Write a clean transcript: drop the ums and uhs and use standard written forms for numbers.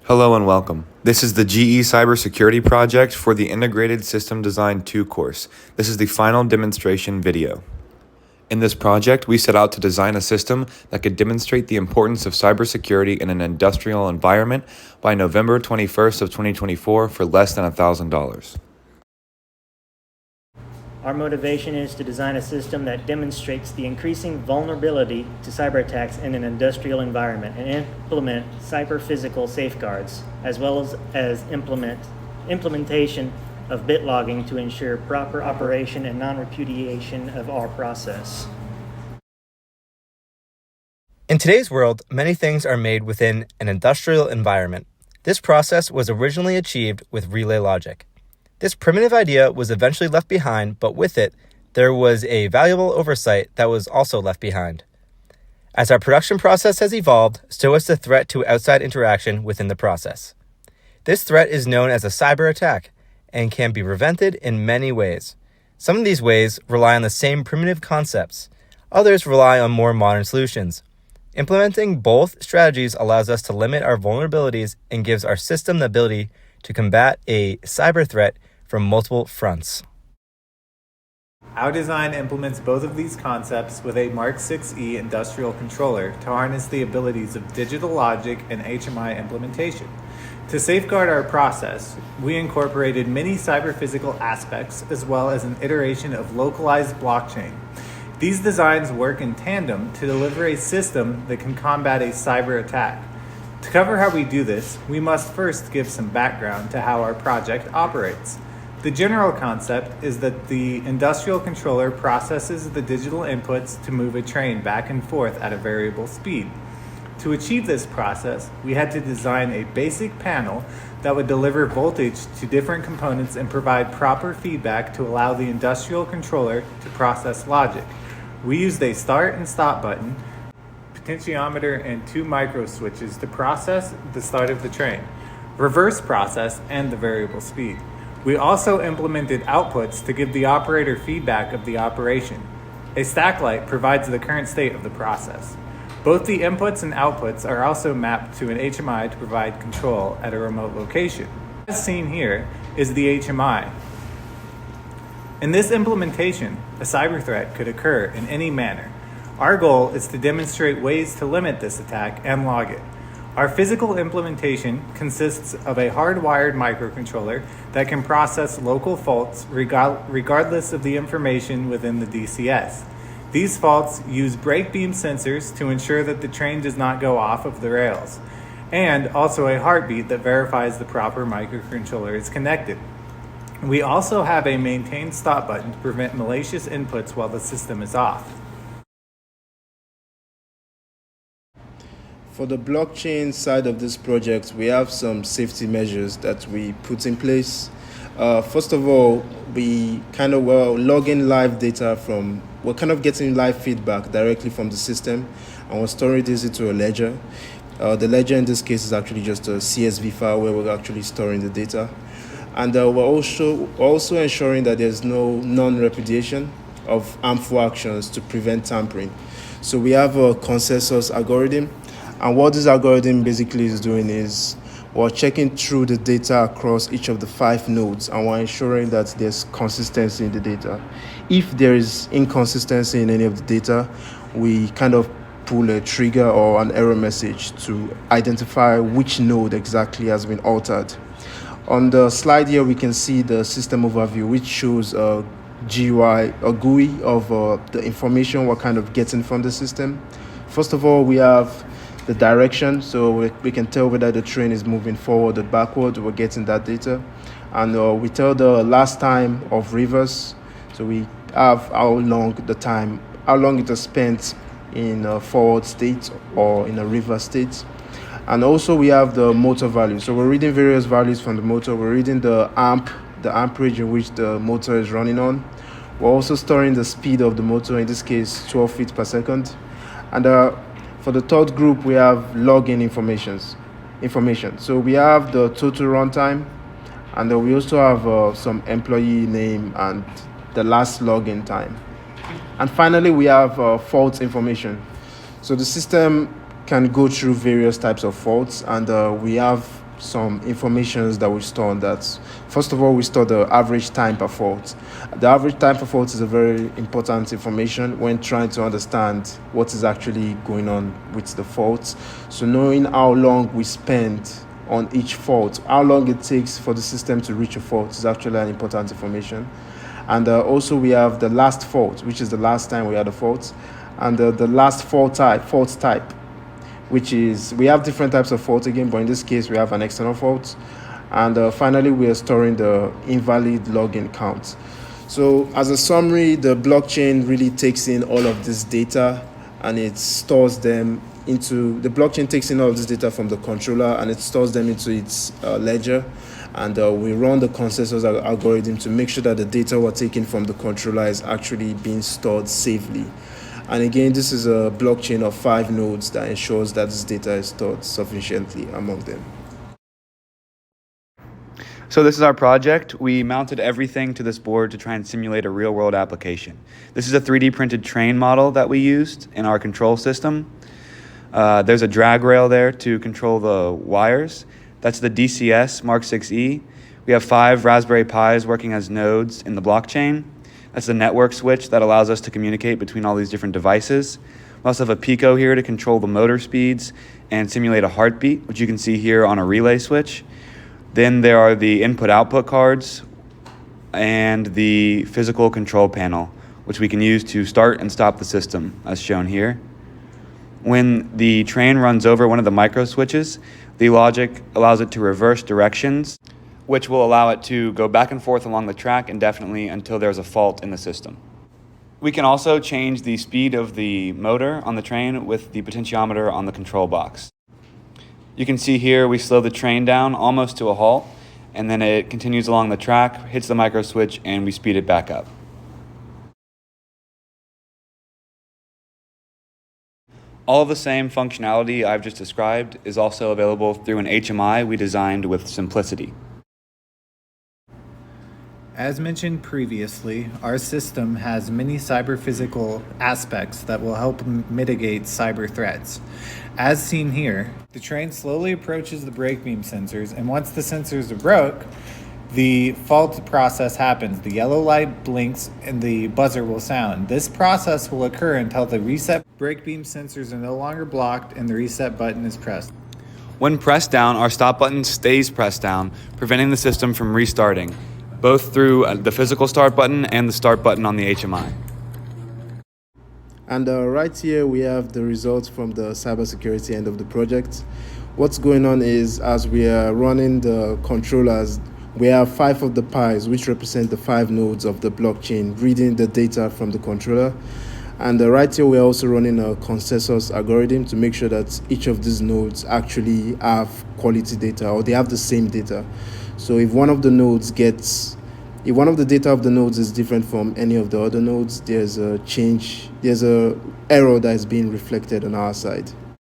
Hello and welcome. This is the GE Cybersecurity Project for the Integrated System Design 2 course. This is the final demonstration video. In this project, we set out to design a system that could demonstrate the importance of cybersecurity in an industrial environment by November 21st of 2024 for less than $1,000. Our motivation is to design a system that demonstrates the increasing vulnerability to cyber attacks in an industrial environment and implement cyber-physical safeguards, as well as implementation of bit logging to ensure proper operation and non-repudiation of our process. In today's world, many things are made within an industrial environment. This process was originally achieved with relay logic. This primitive idea was eventually left behind, but with it, there was a valuable oversight that was also left behind. As our production process has evolved, so has the threat to outside interaction within the process. This threat is known as a cyber attack and can be prevented in many ways. Some of these ways rely on the same primitive concepts. Others rely on more modern solutions. Implementing both strategies allows us to limit our vulnerabilities and gives our system the ability to combat a cyber threat from multiple fronts. Our design implements both of these concepts with a Mark 6E industrial controller to harness the abilities of digital logic and HMI implementation. To safeguard our process, we incorporated many cyber-physical aspects as well as an iteration of localized blockchain. These designs work in tandem to deliver a system that can combat a cyber attack. To cover how we do this, we must first give some background to how our project operates. The general concept is that the industrial controller processes the digital inputs to move a train back and forth at a variable speed. To achieve this process, we had to design a basic panel that would deliver voltage to different components and provide proper feedback to allow the industrial controller to process logic. We used a start and stop button, potentiometer, and 2 micro switches to process the start of the train, reverse process, and the variable speed. We also implemented outputs to give the operator feedback of the operation. A stack light provides the current state of the process. Both the inputs and outputs are also mapped to an HMI to provide control at a remote location. As seen here is the HMI. In this implementation, a cyber threat could occur in any manner. Our goal is to demonstrate ways to limit this attack and log it. Our physical implementation consists of a hardwired microcontroller that can process local faults regardless of the information within the DCS. These faults use brake beam sensors to ensure that the train does not go off of the rails, and also a heartbeat that verifies the proper microcontroller is connected. We also have a maintain stop button to prevent malicious inputs while the system is off. For the blockchain side of this project, we have some safety measures that we put in place. First of all, we log in live data we're getting live feedback directly from the system, and we're storing this into a ledger. The ledger in this case is actually just a CSV file where we're actually storing the data. And we're also ensuring that there's no non-repudiation of harmful actions to prevent tampering. So we have a consensus algorithm. And what this algorithm basically is doing is we're checking through the data across each of the 5 nodes, and we're ensuring that there's consistency in the data. If there is inconsistency in any of the data, we pull a trigger or an error message to identify which node exactly has been altered. On the slide here, we can see the system overview, which shows a GUI, a GUI of the information we're getting from the system. First of all, we have the direction, so we can tell whether the train is moving forward or backward. We're getting that data. And we tell the last time of reverse, so we have how long it has spent in a forward state or in a reverse state. And also we have the motor value. So we're reading various values from the motor. We're reading the amperage in which the motor is running on. We're also storing the speed of the motor, in this case 12 feet per second. And for the third group, we have login information. So we have the total runtime, and we also have some employee name and the last login time. And finally, we have fault information. So the system can go through various types of faults, and we have some informations that we store on that. First of all, we store the average time per fault. The average time per fault is a very important information when trying to understand what is actually going on with the fault. So knowing how long we spend on each fault, how long it takes for the system to reach a fault is actually an important information. And also we have the last fault, which is the last time we had a fault, and the last fault type, which is, we have different types of fault again, but in this case we have an external fault. And finally, we are storing the invalid login count. So as a summary, the blockchain really takes in all of this data and it stores them into, the blockchain takes in all of this data from the controller and it stores them into its ledger. And we run the consensus algorithm to make sure that the data we're taking from the controller is actually being stored safely. And again, this is a blockchain of 5 nodes that ensures that this data is stored sufficiently among them. So this is our project. We mounted everything to this board to try and simulate a real-world application. This is a 3D printed train model that we used in our control system. There's a drag rail there to control the wires. That's the DCS Mark 6E. We have 5 Raspberry Pis working as nodes in the blockchain. That's the network switch that allows us to communicate between all these different devices. We also have a Pico here to control the motor speeds and simulate a heartbeat, which you can see here on a relay switch. Then there are the input-output cards and the physical control panel, which we can use to start and stop the system, as shown here. When the train runs over one of the micro switches, the logic allows it to reverse directions, which will allow it to go back and forth along the track indefinitely until there's a fault in the system. We can also change the speed of the motor on the train with the potentiometer on the control box. You can see here we slow the train down almost to a halt, and then it continues along the track, hits the micro switch, and we speed it back up. All of the same functionality I've just described is also available through an HMI we designed with simplicity. As mentioned previously, our system has many cyber-physical aspects that will help mitigate cyber threats. As seen here, the train slowly approaches the brake beam sensors, and once the sensors are broke, the fault process happens. The yellow light blinks and the buzzer will sound. This process will occur until the reset brake beam sensors are no longer blocked and the reset button is pressed. When pressed down, our stop button stays pressed down, preventing the system from restarting, both through the physical start button and the start button on the HMI. And right here we have the results from the cybersecurity end of the project. What's going on is, as we are running the controllers, we have 5 of the Pis, which represent the 5 nodes of the blockchain, reading the data from the controller. And right here we're also running a consensus algorithm to make sure that each of these nodes actually have quality data, or they have the same data. So if one of the data of the nodes is different from any of the other nodes, there's a change, there's a error that is being reflected on our side.